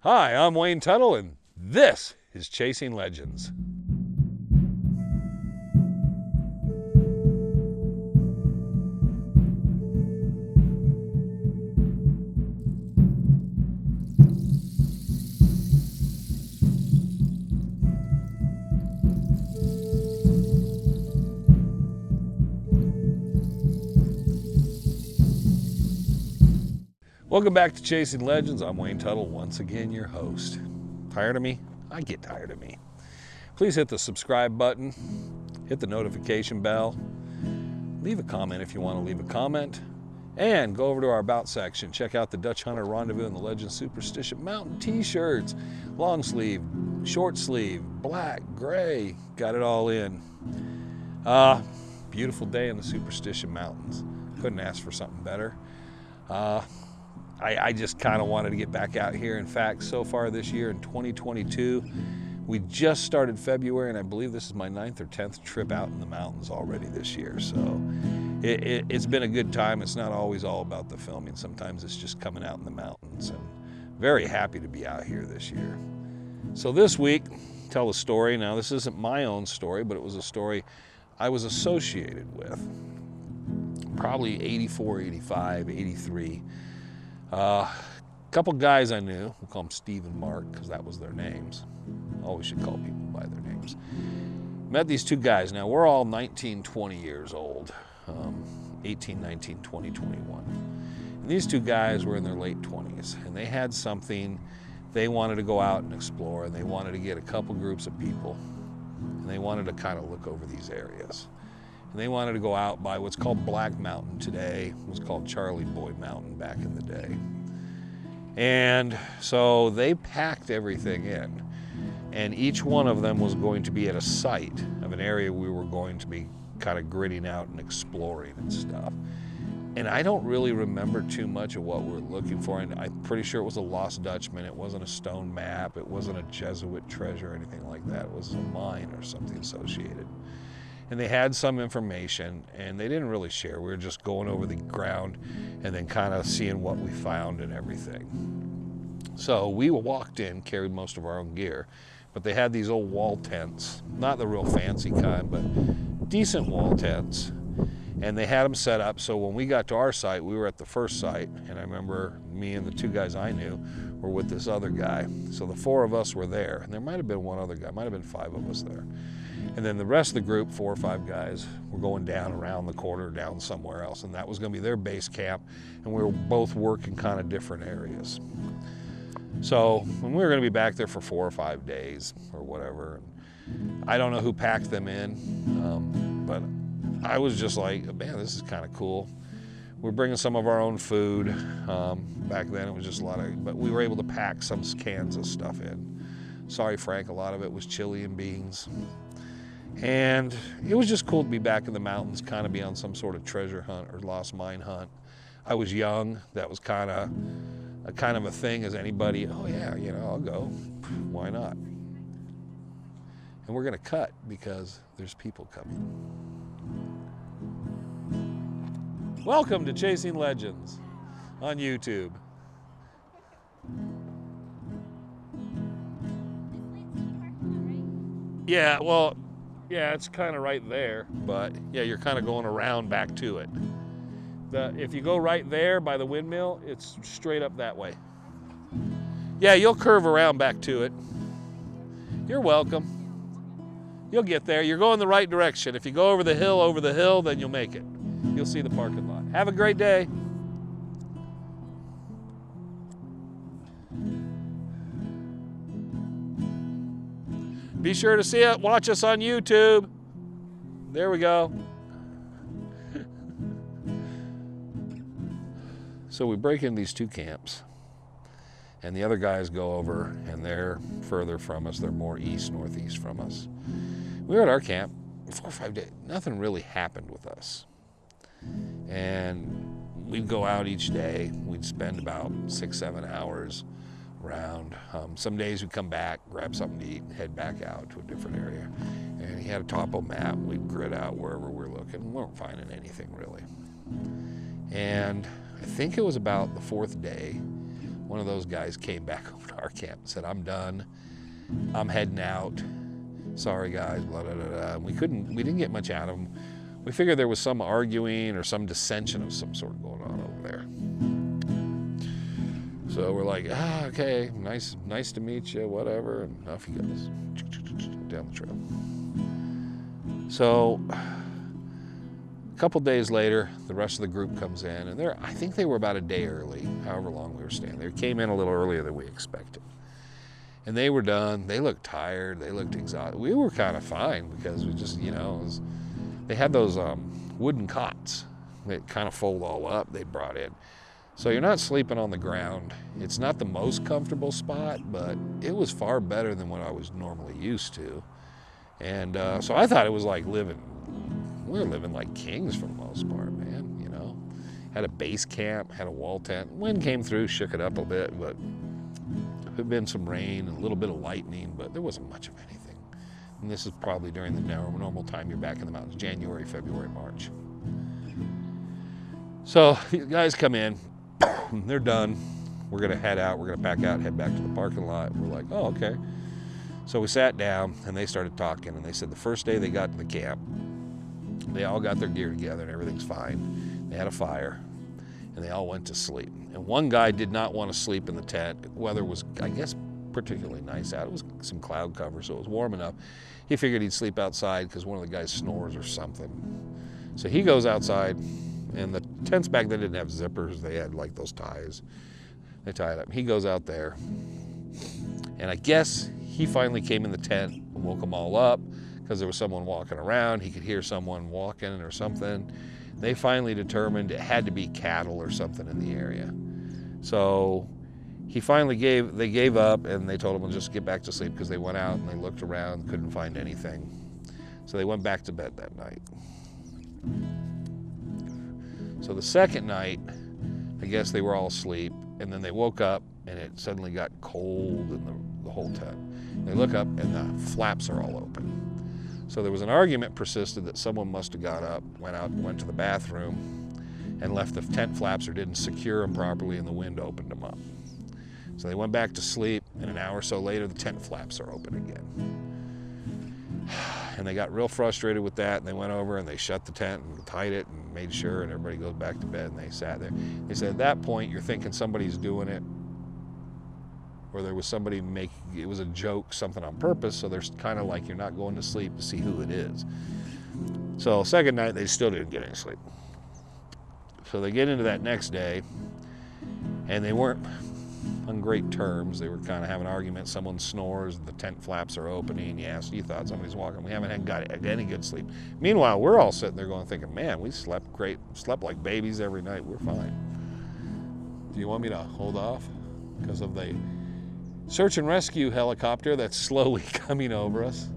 Hi, I'm Wayne Tuttle, and this is Chasing Legends. Welcome back to Chasing Legends. I'm Wayne Tuttle, once again your host. Tired of me? I get tired of me. Please hit the subscribe button, hit the notification bell, leave a comment if you want to leave a comment, and go over to our About section. Check out the Dutch Hunter Rendezvous and the Legend Superstition Mountain t-shirts. Long sleeve, short sleeve, black, gray, got it all in. Beautiful day in the Superstition Mountains. Couldn't ask for something better. I just kind of wanted to get back out here. In fact, so far this year in 2022, we just started February, and I believe this is my 9th or 10th trip out in the mountains already this year. So it's been a good time. It's not always all about the filming. Sometimes it's just coming out in the mountains, and very happy to be out here this year. So this week, tell a story. Now, this isn't my own story, but it was a story I was associated with. Probably 84, 85, 83. A couple guys I knew, we'll call them Steve and Mark because that was their names. Always should call people by their names. Met these two guys. Now we're all 19, 20 years old. 18, 19, 20, 21. And these two guys were in their late 20s, and they had something they wanted to go out and explore, and they wanted to get a couple groups of people, and they wanted to kind of look over these areas. And they wanted to go out by what's called Black Mountain today. It was called Charlie Boy Mountain back in the day. And so they packed everything in. And each one of them was going to be at a site of an area we were going to be kind of gritting out and exploring and stuff. And I don't really remember too much of what we were looking for. And I'm pretty sure it was a Lost Dutchman. It wasn't a stone map. It wasn't a Jesuit treasure or anything like that. It was a mine or something associated. And they had some information, and they didn't really share. We were just going over the ground and then kind of seeing what we found and everything. So we walked in, carried most of our own gear, but they had these old wall tents, not the real fancy kind, but decent wall tents. And they had them set up, so when we got to our site, we were at the first site, and I remember me and the two guys I knew were with this other guy. So the four of us were there, and there might have been one other guy, might have been five of us there. And then the rest of the group, 4 or 5 guys, were going down around the corner, down somewhere else, and that was going to be their base camp, and we were both working kind of different areas. So when we were going to be back there for 4 or 5 days or whatever, I don't know who packed them in, but I was just like, man, this is kind of cool. We're bringing some of our own food. Back then it was just a lot of, but we were able to pack some cans of stuff in. Sorry, Frank, a lot of it was chili and beans. And it was just cool to be back in the mountains, kind of be on some sort of treasure hunt or lost mine hunt. I was young. That was kind of a thing as anybody, oh yeah, you know, I'll go. Why not? And we're going to cut because there's people coming. Welcome to Chasing Legends on YouTube. Yeah, well, yeah, it's kind of right there, but yeah, you're kind of going around back to it. If you go right there by the windmill, it's straight up that way. Yeah, you'll curve around back to it. You're welcome. You'll get there. You're going the right direction. If you go over the hill, then you'll make it. You'll see the parking lot. Have a great day. Be sure to see it. Watch us on YouTube. There we go. So we break in these 2 camps, and the other guys go over, and they're further from us. They're more east, northeast from us. We were at our camp 4 or 5 days. Nothing really happened with us. And we'd go out each day. We'd spend about 6, 7 hours around. Some days we'd come back, grab something to eat, and head back out to a different area. And he had a topo map. We'd grid out wherever we're looking. We weren't finding anything really. And I think it was about the 4th day, one of those guys came back over to our camp and said, I'm done. I'm heading out. Sorry guys, blah, blah, blah, blah. We didn't get much out of them. We figured there was some arguing or some dissension of some sort going on over there. So we're like, okay, nice to meet you, whatever, and off he goes down the trail. So a couple days later, the rest of the group comes in, and I think they were about a day early, however long we were staying. They came in a little earlier than we expected. And they were done. They looked tired. They looked exhausted. We were kind of fine because we just, they had those wooden cots that kind of fold all up they brought in. So you're not sleeping on the ground. It's not the most comfortable spot, but it was far better than what I was normally used to. And so I thought it was like we were living like kings for the most part, man, Had a base camp, had a wall tent. Wind came through, shook it up a bit, but there had been some rain and a little bit of lightning, but there wasn't much of anything. And this is probably during the normal time you're back in the mountains, January, February, March. So these guys come in, they're done. We're gonna head out, we're gonna pack out, head back to the parking lot. We're like, oh, okay. So we sat down and they started talking, and they said the first day they got to the camp, they all got their gear together and everything's fine. They had a fire and they all went to sleep. And one guy did not want to sleep in the tent. The weather was, I guess, particularly nice out. It was some cloud cover, so it was warm enough. He figured he'd sleep outside because one of the guys snores or something. So he goes outside, and the tents back then didn't have zippers. They had like those ties. They tie it up. He goes out there, and I guess he finally came in the tent and woke them all up because there was someone walking around. He could hear someone walking or something. They finally determined it had to be cattle or something in the area. So they gave up, and they told him to just get back to sleep because they went out and they looked around, couldn't find anything. So they went back to bed that night. So the second night, I guess they were all asleep, and then they woke up and it suddenly got cold in the whole tent. They look up and the flaps are all open. So there was an argument persisted that someone must have got up, went to the bathroom, and left the tent flaps or didn't secure them properly, and the wind opened them up. So they went back to sleep, and an hour or so later, the tent flaps are open again. And they got real frustrated with that, and they went over and they shut the tent and tied it and made sure, and everybody goes back to bed, and they sat there. They said at that point, you're thinking somebody's doing it, or there was somebody it was a joke, something on purpose, so there's kind of like you're not going to sleep to see who it is. So second night, they still didn't get any sleep. So they get into that next day, and they weren't on great terms. They were kind of having an argument. Someone snores, the tent flaps are opening. Yes, you thought somebody's walking. We haven't got any good sleep. Meanwhile, we're all sitting there going, thinking, man, we slept great, slept like babies every night. We're fine. Do you want me to hold off because of the search and rescue helicopter that's slowly coming over us?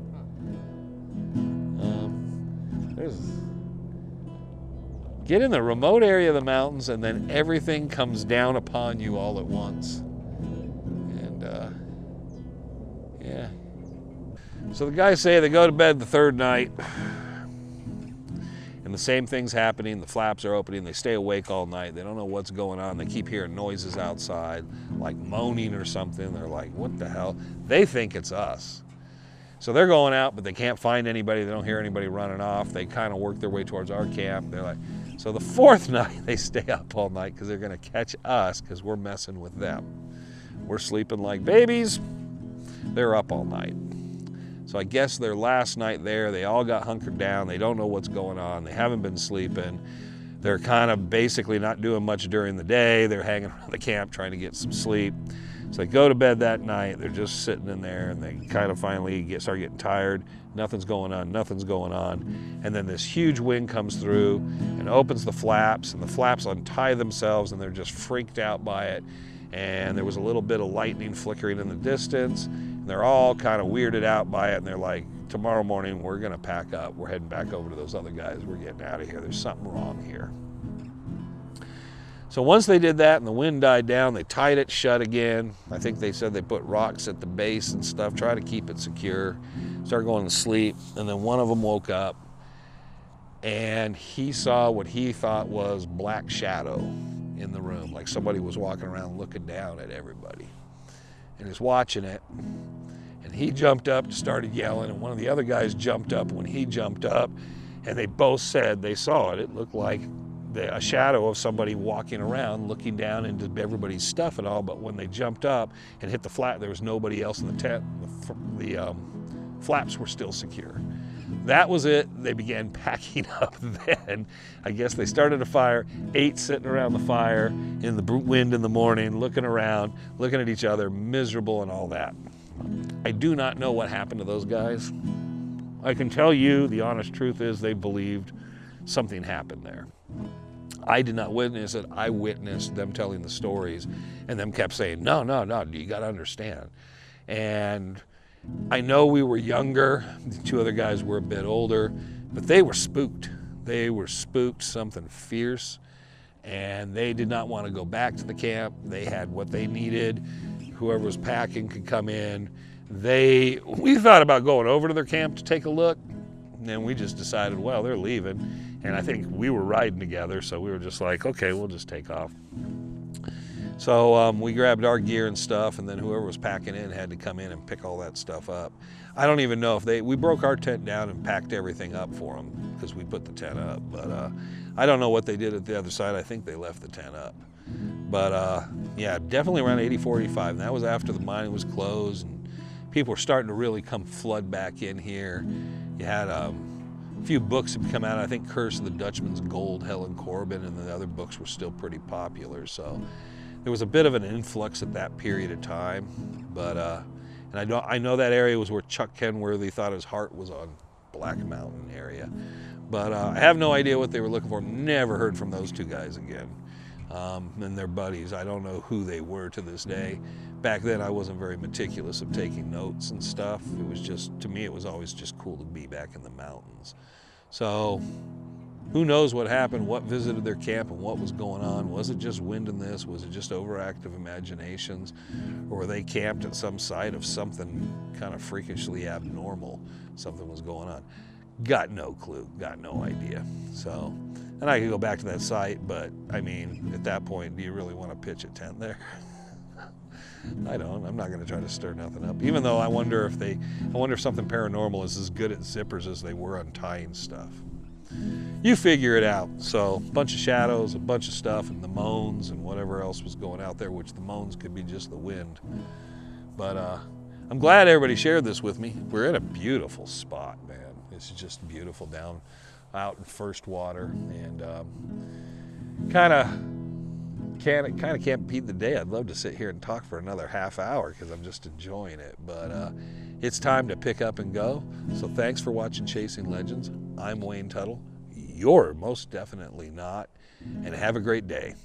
Get in the remote area of the mountains, and then everything comes down upon you all at once. And yeah. So the guys say they go to bed the third night, and the same thing's happening. The flaps are opening. They stay awake all night. They don't know what's going on. They keep hearing noises outside, like moaning or something. They're like, what the hell? They think it's us. So they're going out, but they can't find anybody. They don't hear anybody running off. They kind of work their way towards our camp. They're like, so the fourth night, they stay up all night because they're going to catch us because we're messing with them. We're sleeping like babies. They're up all night. So I guess their last night there, they all got hunkered down. They don't know what's going on. They haven't been sleeping. They're kind of basically not doing much during the day. They're hanging around the camp trying to get some sleep. So they go to bed that night. They're just sitting in there, and they kind of finally start getting tired. Nothing's going on, nothing's going on. And then this huge wind comes through and opens the flaps, and the flaps untie themselves, and they're just freaked out by it. And there was a little bit of lightning flickering in the distance. And they're all kind of weirded out by it, and they're like, tomorrow morning we're gonna pack up. We're heading back over to those other guys. We're getting out of here. There's something wrong here. So once they did that and the wind died down, they tied it shut again. I think they said they put rocks at the base and stuff, try to keep it secure. Started going to sleep, and then one of them woke up, and he saw what he thought was black shadow in the room, like somebody was walking around looking down at everybody. And he's watching it, and he jumped up and started yelling, and one of the other guys jumped up when he jumped up, and they both said they saw it. It looked like a shadow of somebody walking around looking down into everybody's stuff and all, but when they jumped up and hit the flat, there was nobody else in the tent. The flaps were still secure. That was it. They began packing up then. I guess they started a fire, 8 sitting around the fire in the wind in the morning, looking around, looking at each other, miserable and all that. I do not know what happened to those guys. I can tell you the honest truth is they believed something happened there. I did not witness it. I witnessed them telling the stories and them kept saying, no, you got to understand. And I know we were younger. The 2 other guys were a bit older, but they were spooked. They were spooked, something fierce, and they did not want to go back to the camp. They had what they needed. Whoever was packing could come in. We thought about going over to their camp to take a look, and then we just decided, well, they're leaving. And I think we were riding together, so we were just like, okay, we'll just take off. So we grabbed our gear and stuff, and then whoever was packing in had to come in and pick all that stuff up. I don't even know if we broke our tent down and packed everything up for them because we put the tent up. But I don't know what they did at the other side. I think they left the tent up. But yeah, definitely around 84, 85. And that was after the mine was closed and people were starting to really come flood back in here. You had a few books had come out. I think Curse of the Dutchman's Gold, Helen Corbin, and the other books were still pretty popular. So there was a bit of an influx at that period of time. But and I know that area was where Chuck Kenworthy thought his heart was on, Black Mountain area. But I have no idea what they were looking for. Never heard from those 2 guys again. And their buddies. I don't know who they were to this day. Back then I wasn't very meticulous of taking notes and stuff. It was just, to me, it was always just cool to be back in the mountains. So who knows what happened, what visited their camp and what was going on. Was it just wind in this? Was it just overactive imaginations? Or were they camped at some site of something kind of freakishly abnormal? Something was going on. Got no clue, got no idea. So, and I could go back to that site, but I mean, at that point, do you really want to pitch a tent there? I don't. I'm not going to try to stir nothing up. Even though I wonder if something paranormal is as good at zippers as they were untying stuff. You figure it out. So, a bunch of shadows, a bunch of stuff, and the moans and whatever else was going out there, which the moans could be just the wind. But I'm glad everybody shared this with me. We're in a beautiful spot, man. It's just beautiful down out in first water, and kind of can't beat the day. I'd love to sit here and talk for another half hour because I'm just enjoying it, but it's time to pick up and go. So thanks for watching Chasing Legends. I'm Wayne Tuttle. You're most definitely not, and have a great day.